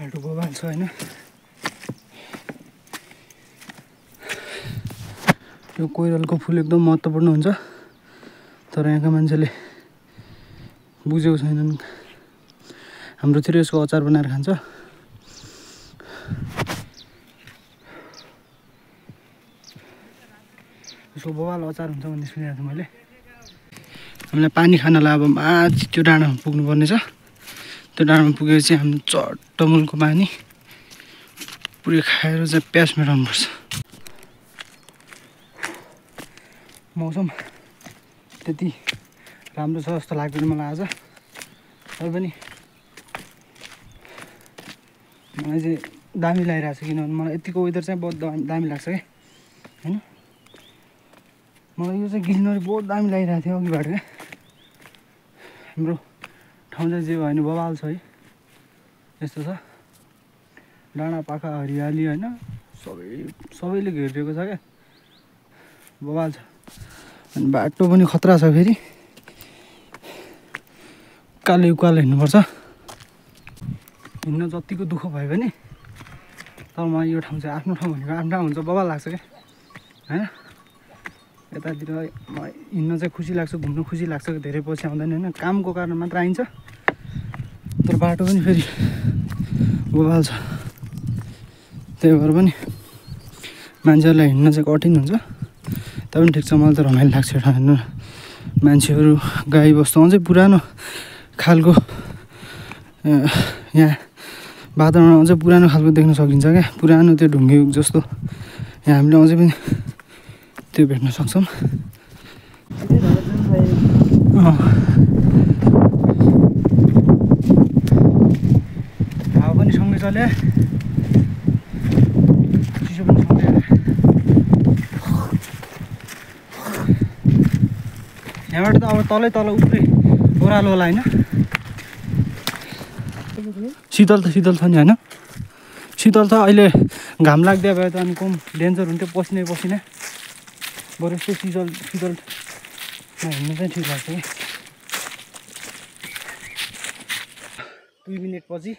बाटो बवाल छ हैन। यो कोइरलको फुल एकदम महत्त्वपूर्ण हुन्छ तर यहाँका मान्छेले बुझेको छैनन्। हाम्रोतिर यसको अचार बनाएर खान्छ। यसको बवाल अचार हुन्छ भन्ने सुनेको थिएँ मैले। हामीलाई पानी खानलाई अब माथि त्यो डाँडामा पुग्नुपर्ने छ। त्यो डाँडामा पुगेपछि हामी चट्ट मुलको पानी पुरै खाएर चाहिँ प्यास मेटाउनुपर्छ। मौसम त्यति राम्रो छ जस्तो लाग्दैन मलाई आज। तैपनि मलाई चाहिँ दामी लागिरहेको छ किनभने मलाई यतिको वेदर चाहिँ बहुत दामी लाग्छ क्या हैन। मलाई यो चाहिँ ग्रिनरी बहुत दामी लागिरहेको थियो अघिबाट क्या। हाम्रो ठाउँ चाहिँ जे भयो भने बवाल छ है। यस्तो छ डाँडा पाखा हरियाली हैन सबैले घेरिएको छ क्या। बवाल छ अनि बाटो पनि खतरा छ। फेरि उकालो हिँड्नुपर्छ। हिँड्न जतिको दुःख भयो भने तर मलाई यो ठाउँ चाहिँ आफ्नो ठाउँ भनेको आफ्नो ठाउँ हुन्छ बवाल लाग्छ क्या हैन। यतातिर मलाई हिँड्न चाहिँ खुसी लाग्छ, घुम्न खुसी लाग्छ। धेरै पछि आउँदैन हैन, कामको कारण मात्र आइन्छ। तर बाटो पनि फेरि बवाल छ। त्यही भएर पनि मान्छेहरूलाई हिँड्न चाहिँ कठिन हुन्छ। तर पनि ठिक छ, मलाई त रमाइलो लाग्छ एउटा हेर्नु। मान्छेहरू गाई बस्तु अझै पुरानो खालको यहाँ वातावरण अझै पुरानो खालको देख्न सकिन्छ क्या। पुरानो त्यो ढुङ्गे युग जस्तो यहाँ हामीले अझै पनि त्यो भेट्न सक्छौँ। हावा पनि सँगै चले, चिसो पनि सँगै। यहाँबाट त अब तल उत्रै ओह्रालो होला होइन। शीतल छ नि होइन। शीतल छ। अहिले घाम लाग्दै भयो त अनि कम डेन्जर हुन्थ्यो पसिनै बरु यस्तो शीतलमा हिँड्नु चाहिँ ठिक लाग्छ कि। 2 मिनट पछि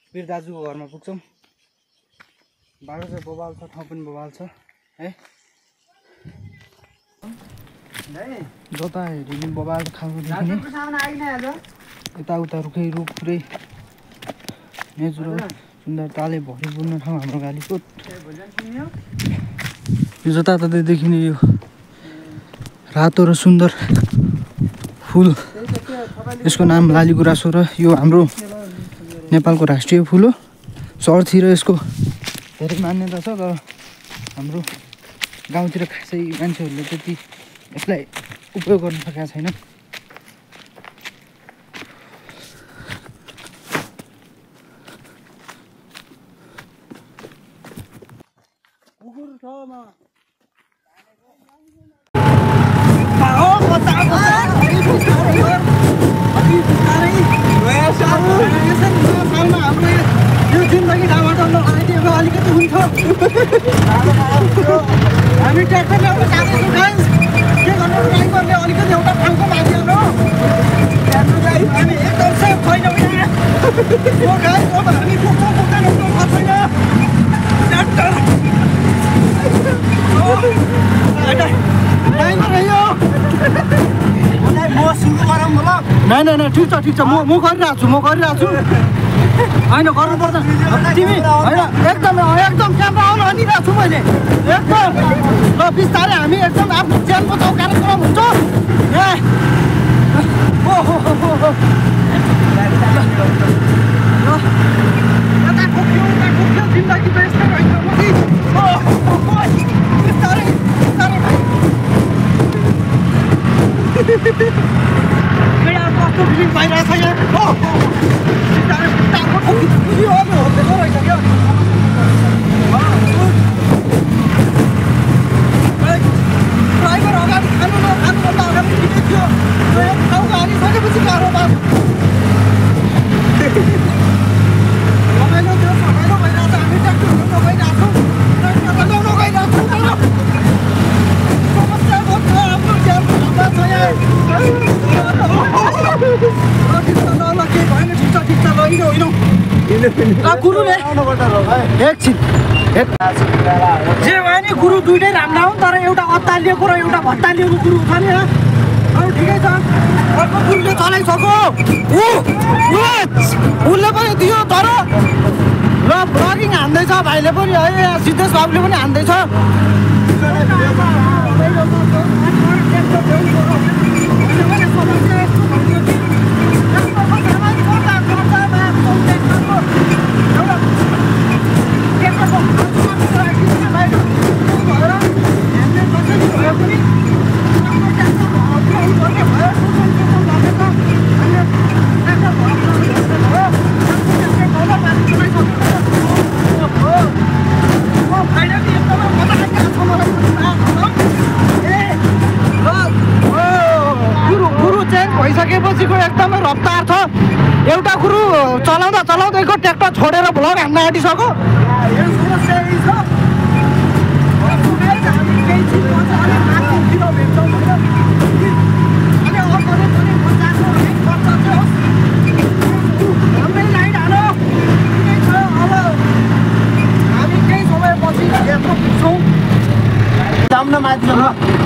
फेरि दाजुको घरमा पुग्छौँ। बाटो चाहिँ बवाल छ, ठाउँ पनि बवाल छ है। जता हेऱ्यो बवाल खालको देख्ने। यताउता रुख पुरै नेचुरल सुन्दरताले भरिपूर्ण ठाउँ हाम्रो गालीकोट। यो जताततै देखिने यो रातो र सुन्दर फुल, यसको नाम लालीगुराँसो र यो हाम्रो नेपालको राष्ट्रिय फुल हो। सहरतिर यसको धेरै मान्यता छ तर हाम्रो गाउँतिर खासै मान्छेहरूले त्यति यसलाई उपयोग गर्न सकेका छैन। हामी ट्र्याक्टर ल्याउन जाँदैछौँ गाइस। के गर्नु ट्राई गर्ने अलिकति एउटा ठाउँको माथि हो। हामी एकदम सेफ छैनौँ यहाँ। ओ गाइस अब हामी पुग्छौँ छैन। ट्र्याक्टर म सुरु गरौँ ल। नै ठिक छ म गरिरहेको छु होइन गर्नुपर्छ तिमी होइन। एकदम क्यामेरा आउनु भनिरहेको छु मैले एकदम। ल बिस्तारै हामी एकदम आफ्नो ज्यान बचाउ कार्यक्रम हुन्छ। यता ठोक्यो जिन्दगी त यस्तै रहेछ मोदी। बिस्तारै कस्तो फिलिङ भइरहेछ यहाँ। बिस्तारै रहेछ क्या। ड्राइभर अगाडि खानुभन्दा अगाडि ठिकै थियो। ठाउँको हालिसकेपछि गाह्रो भयो। गुरुले एकछिन जे भयो नि गुरु दुइटै राम्रा हो तर एउटा अत्तालिएको र एउटा भत्तालिएको गुरु छ नि अरू ठिकै छ अर्को गुरुले चलाइसक्यो उसले पनि दियो तर ल ब्लगिङ हान्दैछ भाइले पनि है सिद्धेश बाबुले पनि हान्दैछ भइसकेपछिको एकदमै रफ्तार छ एउटा गुरु चलाउँदा चलाउँदैको ट्र्याक्टर छोडेर भ्लग हान्न आँटिसक्यो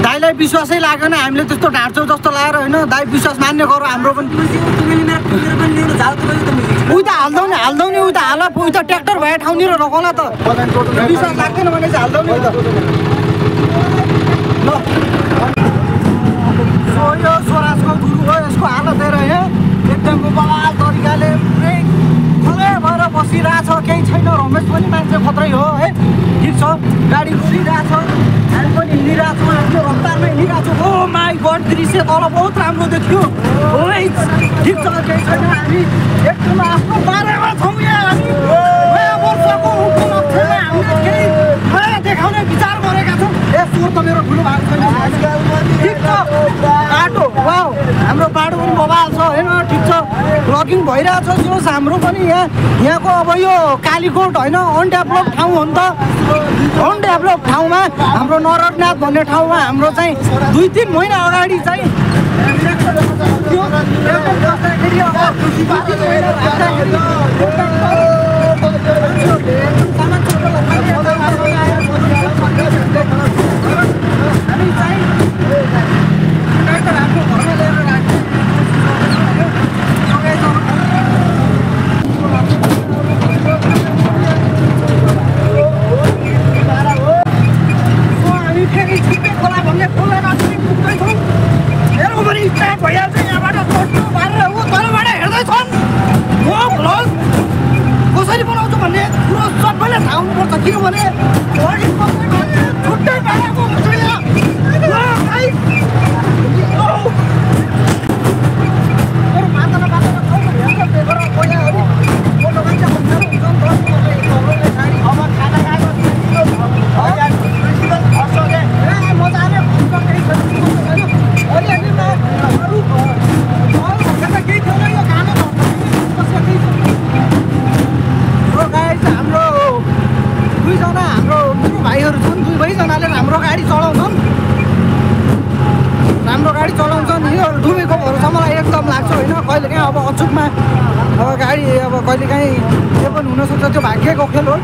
दाइलाई विश्वासै लागेन हामीले त्यस्तो ढाँट्छौँ जस्तो लागेर होइन दाइ विश्वास मान्ने गरौँ हाम्रो पनि उही त हाल्दौ नि उही त हाल उही त ट्र्याक्टर भए ठाउँनिर रोकाउला त विश्वास लाग्दैन भने चाहिँ हाल्दौ नि ल यो स्वराजको गुरु हो यसको हालत हेर यहाँ एकदम बवाल तरिकाले पुरै खलै भएर बसिरहेछ केही छैन रमेश पनि मान्छे खत्रै हो है ठिक छ गाडी कुदिरहेछ हामी पनि हिँडिरहेछौँ आफ्नो रफ्तारमा हिँडिरहेछौँ ओ माई गड दृश्य तल बहुत राम्रो देखियो ठिक छ केही छैन हामी एकदम आफ्नो बारेमा छौँ यहाँ हामी नयाँ वर्षको उपलक्ष्यमा हामीले केही नयाँ देखाउने विचार गरेका छौँ ए स्वर त मेरो ठुलो भएको छैन ठिक छ बाटो वाउ हाम्रो बाटो पनि बवाल छ होइन ठिक छ ब्लगिङ भइरहेछ जोस् हाम्रो पनि यहाँको अब यो कालीकोट होइन अनडेभलप ठाउँ हो नि त अनडेभलप ठाउँमा हाम्रो नरकनाथ भन्ने ठाउँमा हाम्रो चाहिँ 2-3 महिना अगाडि चाहिँ कसरी बनाउँछु भन्ने कुरो सबैले थाहा हुनुपर्छ किनभने छुट्टै पाराको राम्रो गाडी चलाउँछन् यो डुबेको भरोसा मलाई एकदम लाग्छ होइन कहिलेकाहीँ अब अचुकमा अब गाडी अब कहिलेकाहीँ त्यो पनि हुनसक्छ त्यो भाग्यको खेल हो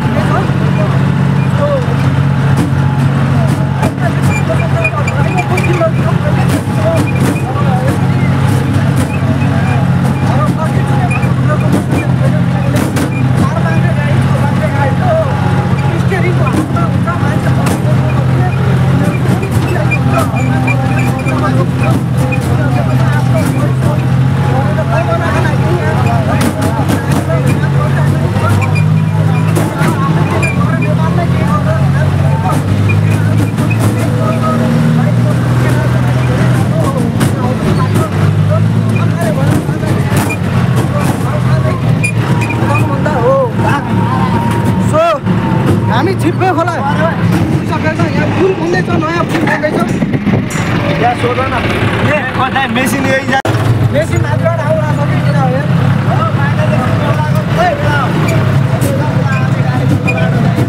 हामी छिप्पे खोला सकेछ यहाँ पुल बन्दैछ नयाँ पुल बन्दैछ यहाँ सोध न कता मेसिन मेसिन माथिबाट आउन सक्यो किनभने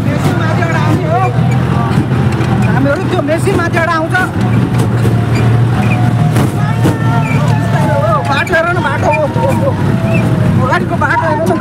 मेसिन माथिबाट आउने हो हामीहरू त्यो मेसिन माथिबाट आउँछ बाटो हेर न बाटो अगाडिको बाटो हेर न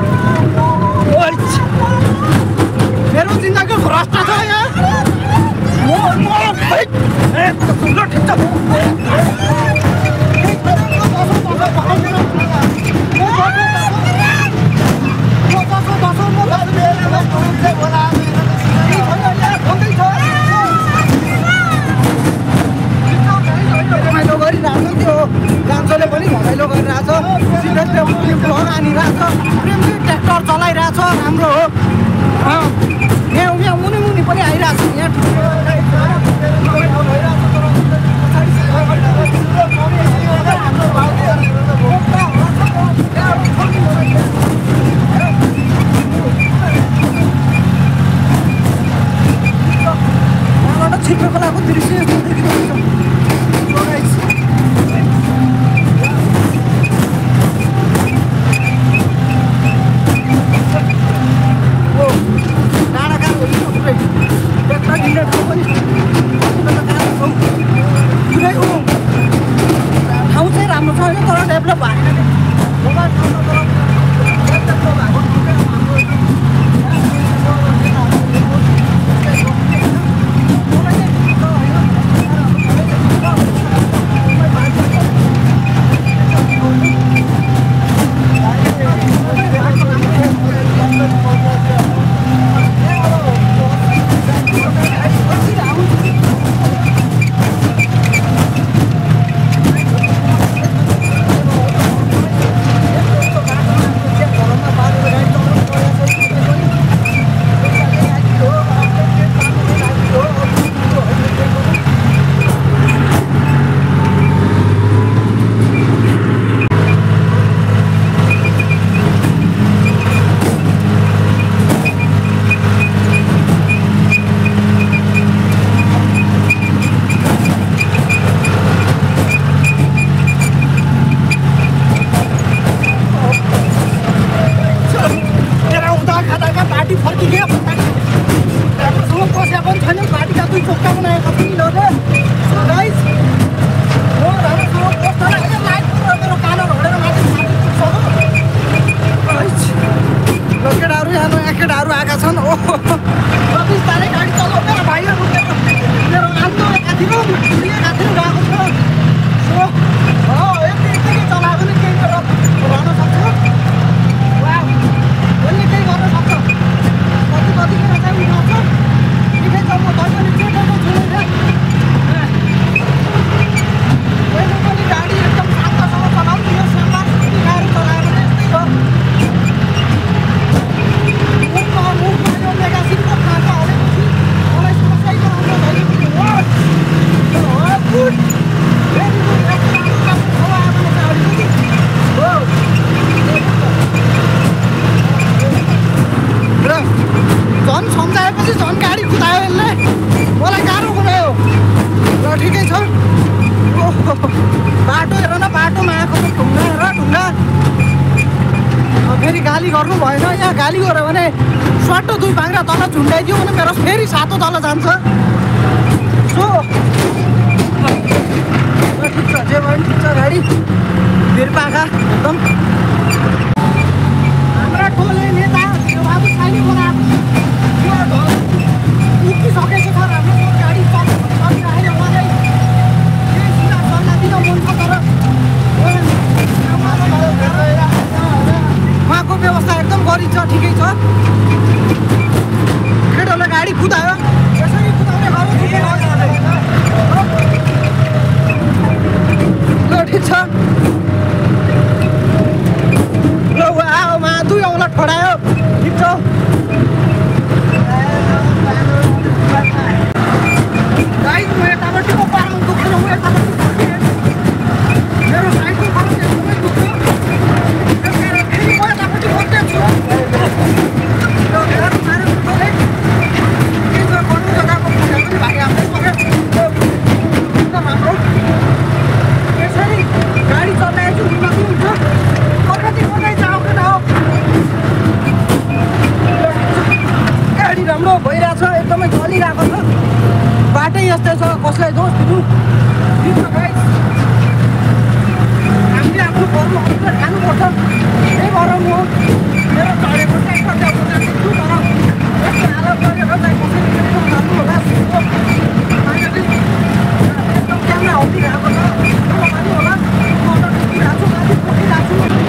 बाटोको दृश्य यस्तो देखिरहेको ठाउँ चाहिँ राम्रो छ होइन तर डेभलप भएन गाली गर्नु भएन यहाँ गाली गर्यो भने स्वाटो दुई भाङ्रा तल झुन्डाइदियो भने मेरो फेरि सातो तल जान्छ सो ठिक छ जे भयो ठिक छ गाडी भिरपाखा एकदम हाम्रा टोले नेता बाबु छैन बनाएको उकिसकेको छ राम्रो गाडी चलिरहेको मलाई केही कुरा चल्न दिन मन छ तर उहाँको व्यवस्था एकदम गरिन्छ ठिकै छ केटोले गाडी कुदायो यसरी कुदाउने ल ठिक छ ल मा दुई औँला ठडायो ठिक छ गाई म यतापट्टि पो पार्नु दुख्दैन म यतापट्टि मेरो साइडको पार्नु एकदमै दुख्छ गाडी चलाएछु उन्नति हुन्छ कति जाऊ कि नहो गाडी राम्रो भइरहेछ एकदमै चलिरहेको छ बाटै यस्तै छ कसलाई दोष दिनु हामीले आफ्नो कर्म खानुपर्छ त्यही भएर म मेरो चढेको ट्याक्टर दिन्छु तर यस्तो हालत गरेर चाहिँ कसरी गर्नु होला एकदम क्यामेरा हल्लिरहेको छ माथि होला म त ढुकिरहेको छु माथि पुगिरहेको छु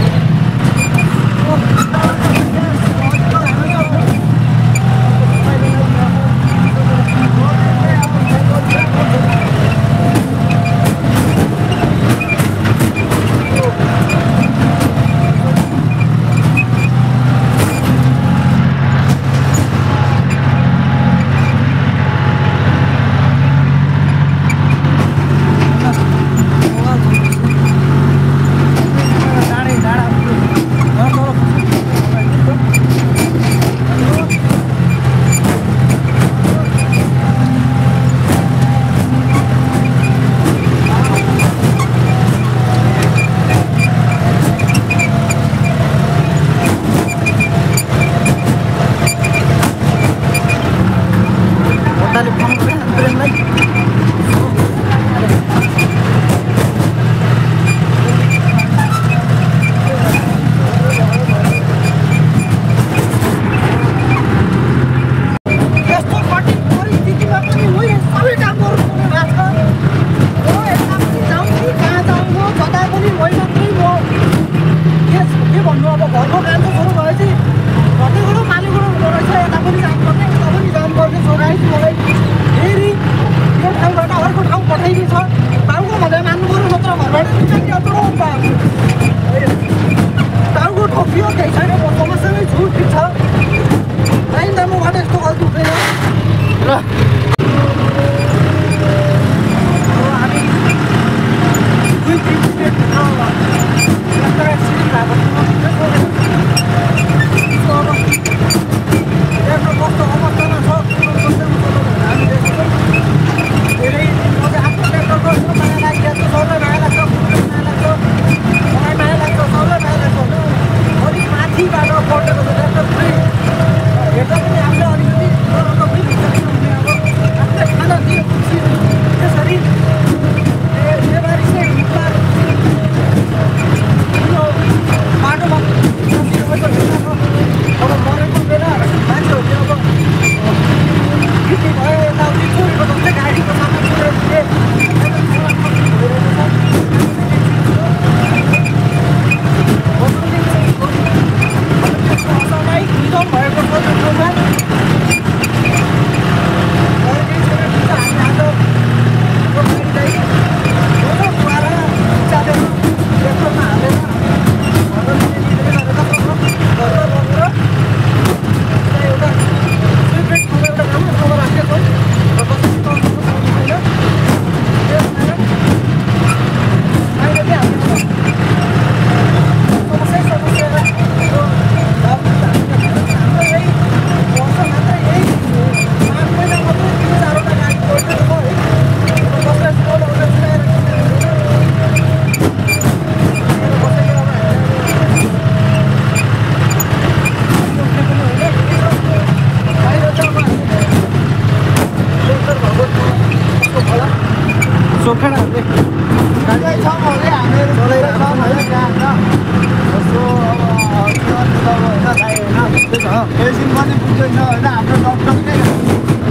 मेसिन पनि पुग्दैछ होइन हाम्रो डक्टरकै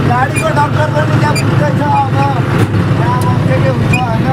गाडीको डक्टर पनि त्यहाँ पुग्दैछ अब त्यहाँ अब के हुन्छ होइन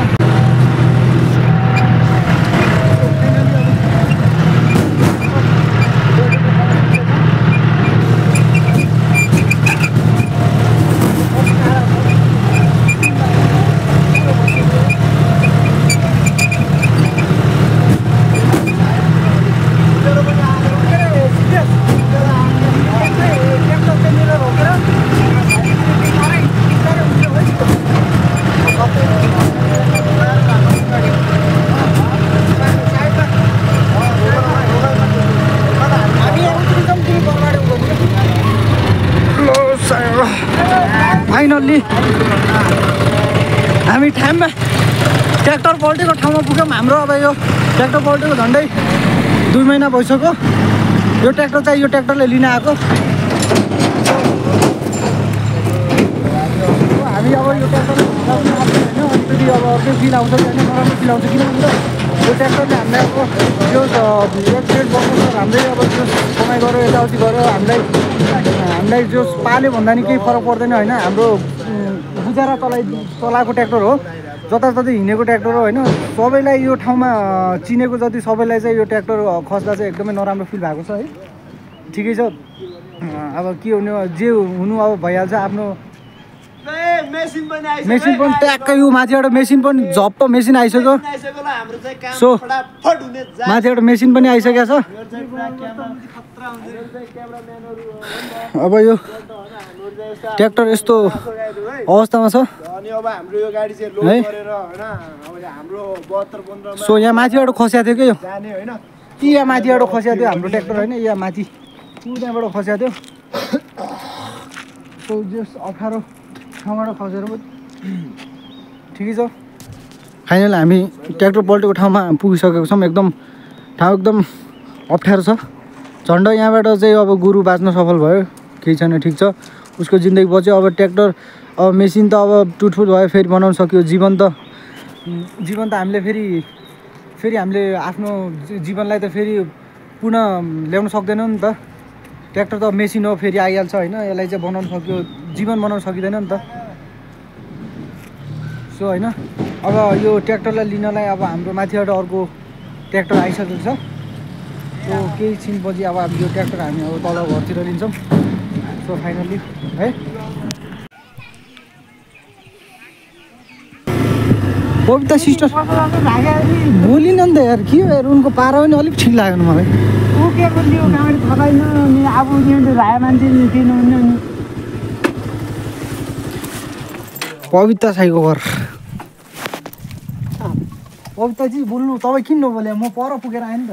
फाइनल्ली हामी टाइममा ट्र्याक्टर पल्टेको ठाउँमा पुग्यौँ। हाम्रो अब यो ट्र्याक्टर पल्टेको झन्डै 2 महिना भइसक्यो। यो ट्र्याक्टर चाहिँ यो ट्र्याक्टरले लिन आएको। हामी अब यो ट्र्याक्टर होइन अलिकति अब अर्कै फिल आउँछ कि होइन नराम्रो फिल आउँछ किनभने यो ट्र्याक्टरले हामीलाई अब यो 1.5 वर्ष हाम्रै अब त्यो कमाइ गऱ्यो यताउति गऱ्यो हामीलाई जो पाल्यो भन्दा नि केही फरक पर्दैन होइन। हाम्रो गुजारा चलाएको ट्र्याक्टर हो, जताततै हिँडेको ट्र्याक्टर हो होइन। सबैलाई यो ठाउँमा चिनेको जति सबैलाई चाहिँ यो ट्र्याक्टर खस्दा चाहिँ एकदमै नराम्रो फिल भएको छ है। ठिकै छ, अब के हुने जे हुनु अब भइहाल्छ। आफ्नो मेसिन पनि ट्याक्कै यो माथिबाट मेसिन पनि झप्प मेसिन आइसक्यो। सो माथिबाट मेसिन पनि आइसकेको छ। अब यो ट्र्याक्टर यस्तो अवस्थामा छ है। सो यहाँ माथिबाट खस्या थियो क्या, यो यहाँ माथिबाट खस्या थियो हाम्रो ट्र्याक्टर होइन। यहाँ माथि त्यहाँबाट खस्या थियो। सो जस 18 ठाउँबाट खसेर ठिकै छ। फाइनल हामी ट्र्याक्टर पल्टेको ठाउँमा पुगिसकेको छौँ। एकदम ठाउँ एकदम अप्ठ्यारो छ। झन्डै यहाँबाट चाहिँ अब गुरु बाँच्न सफल भयो, केही छैन, ठिक छ, उसको जिन्दगी बच्यो। अब ट्र्याक्टर अब मेसिन त अब टुटफुट भयो, फेरि बनाउन सक्यो। जीवन त हामीले फेरि हामीले आफ्नो जीवनलाई त फेरि पुनः ल्याउन सक्दैनौँ नि त। ट्र्याक्टर त मेसिन हो, फेरि आइहाल्छ होइन। यसलाई चाहिँ बनाउन सक्यो, जीवन बनाउन सकिँदैन नि त। सो होइन अब यो ट्र्याक्टरलाई लिनलाई अब हाम्रो माथिबाट अर्को ट्र्याक्टर आइसकेको छ। सो केही छिनपछि अब यो ट्र्याक्टर हामी अब तल घरतिर लिन्छौँ। सो फाइनल्ली है कविता सिस्टर बोलिन नि त यार, के हो यार, उनको पारा पनि अलिक ठिक लागेन मलाई। पविता साईको घर। पविताजी बोल्नु, तपाईँ किन नबोले? म पर पुगेर आएँ नि त।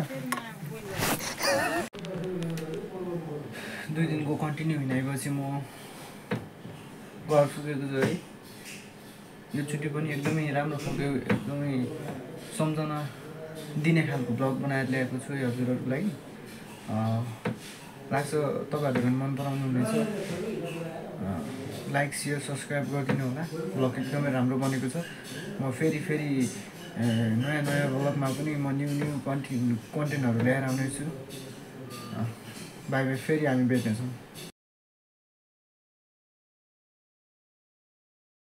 2 दिनको कन्टिन्यू हिँडाएपछि म घर पुगेको छु है। यो छुट्टी पनि एकदमै राम्रो पुग्यो, एकदमै सम्झना दिने खालको ब्लग बनाएर ल्याएको छु यो हजुरहरूको लागि। लाग्छ तपाईँहरूले पनि मन पराउनु हुनेछ। लाइक सेयर सब्सक्राइब गरिदिनु होला। ब्लग एकदमै राम्रो बनेको छ। म फेरि नयाँ ब्लगमा पनि म न्यू कन्टेन्टहरू ल्याएर आउनेछु। बाई बाई, फेरि हामी भेट्नेछौँ।